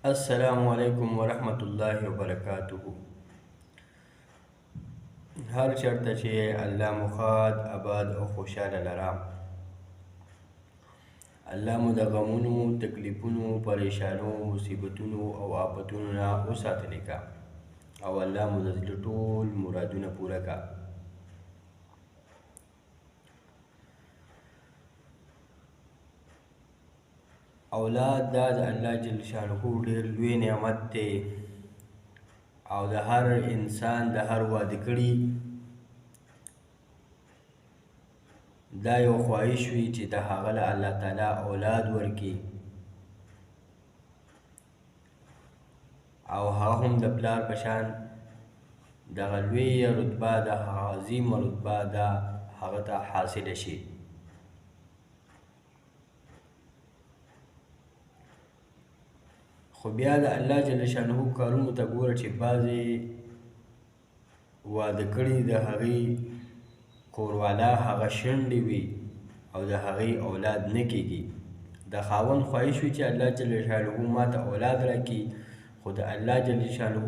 السلام علیکم ورحمت الله وبرکاته. هر چرته چې الله مو ښاد آباد او خوشحاله لرم. الله مو د غمونو، تکلیفونو، پریشانو، مصیبتونو او آفتونو نه وساتلی کا او الله مو د زړه ټول مرادونه پوره کا. اولاد دا د الله جل شانه ډېر لوی نعمت دی او د هر انسان د هر واده کړي دا یو خواهش وي چې د هغه له الله تعالی اولاد ورکړي او هغه هم د پلار په شان دغه لویه رتبه د عظیمه رتبه دا هغه ته حاصله شي. خو بیا د الله جل شانه کارونو ته ګوره چې بعضې واده کړي د هغې کوروالا هغه شنډې وي او د هغې اولاد نه کېږي. د خاوند خواهش وي چې الله جل شانه ما ته اولاد راکړي، خو د الله جل شانه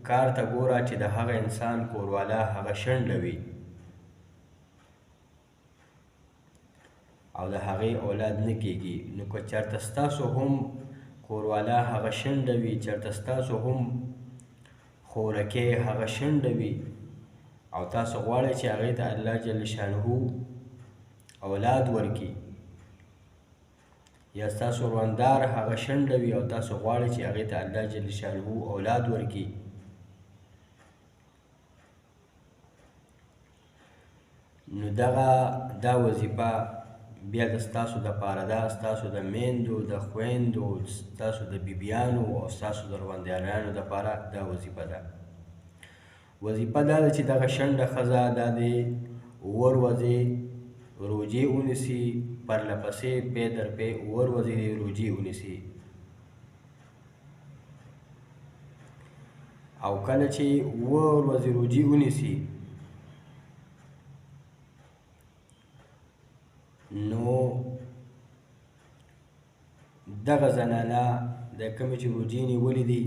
کار ته ګوره چې د هغه انسان کوروالا هغه شنډه وي او د هغې اولاد نه کېږي. نو که چېرته ستاسو هم کوروالا هغه شنډه وي، چېرته ستاسو هم خورکۍ هغه شنډه وي او تاسو غواړئ چې هغې ته الله جل شانه اولاد ورکړي، یا ستاسو روندار هغه شنډه وي او تاسو غواړئ چې هغې ته الله جل شانه اولاد ورکړي، نو دا وظیفه بیا د ستاسو دپاره ده، ستاسو د میندو، د خویندو، ستاسو د بیبیانو او ستاسو د روندیانانو دپاره دا وظیفه ده. وظیفه دا ده چې دغه شنډه ښځه دا د 7 ورځې روجې ونیسي، پرله پسې پی در پی 7 ورځې روجې ونیسي او کله چې 7 ورځې روجې ونیسي نو دغه زنانه د کومې چې روجې نیولې دي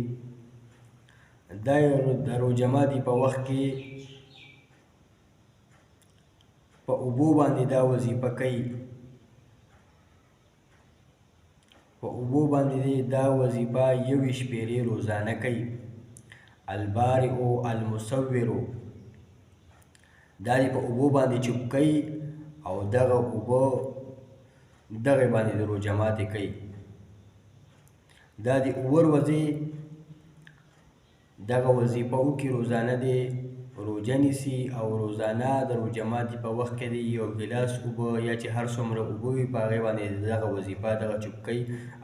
دا د روژه ماتي په وخت کې په اوبو باندې دا وظیفه کوي، په اوبو باندې دا وظیفه 21 شپېرې روزانه کوي. البارئ المصور دا دې په اوبو باندې چوب کوي او دغه اوبه دغه باندې د روژه ماتي کوي. دا د 7 ورځې دغه وظیفه وکړي، روزانه دې روژه نیسي او روزانه د روژه ماتي په وخت کې دې 1 ګیلاس اوبه یا چې هر څومره اوبه وي په هغې باندې دغه وظیفه دغه چوب کوي.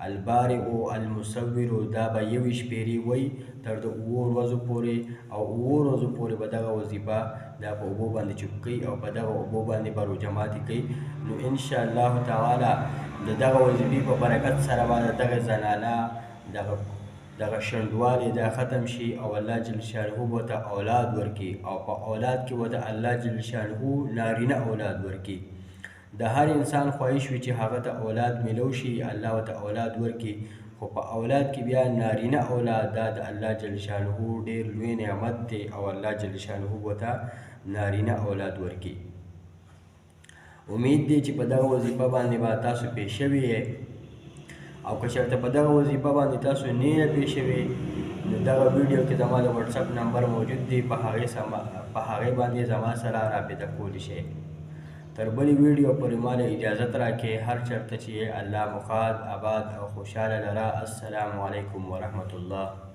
البارئ المصور دا به 21 شپېرې وایي تر د 7 ورځو پورې او 7 ورځو پورې به دغه وظیفه دا په اوبو باندې چوب کوي او په دغه اوبو باندې به روژه ماتي کوي. نو انشاءالله تعالی د دغه وظیفې په برکت سره به د دغه زنانه دغه شنډوالی دا ختم شي او الله جل شانه به ته اولاد ورکړي او په اولاد کې به ته الله جل شانه نارینه اولاد ورکړي. د هر انسان خواهش وي چې هغه ته اولاد میلو شي، الله ورته اولاد ورکړي، خو په اولاد کې بیا نارینه اولاد دا د الله جل شانه ډېر لوی نعمت دی او الله جل شانه به ته نارینه اولاد ورکړي. امید دی چې په دغه وظیفه باندې به تاسو پېښ شوي یې او که چېرته په دغه وظیفه باندې تاسو نه یې پېښ شوي نو دغه ویډیو کې زما د وټساپ نمبر موجود دی، په هغې باندې زما سره رابطه کولی شئ. تر بلې ویډیو پورې ماله اجازت راکړئ. هر چېرته چې الله مو ښاد آباد او خوشحاله لره. السلام علیکم ورحمت الله.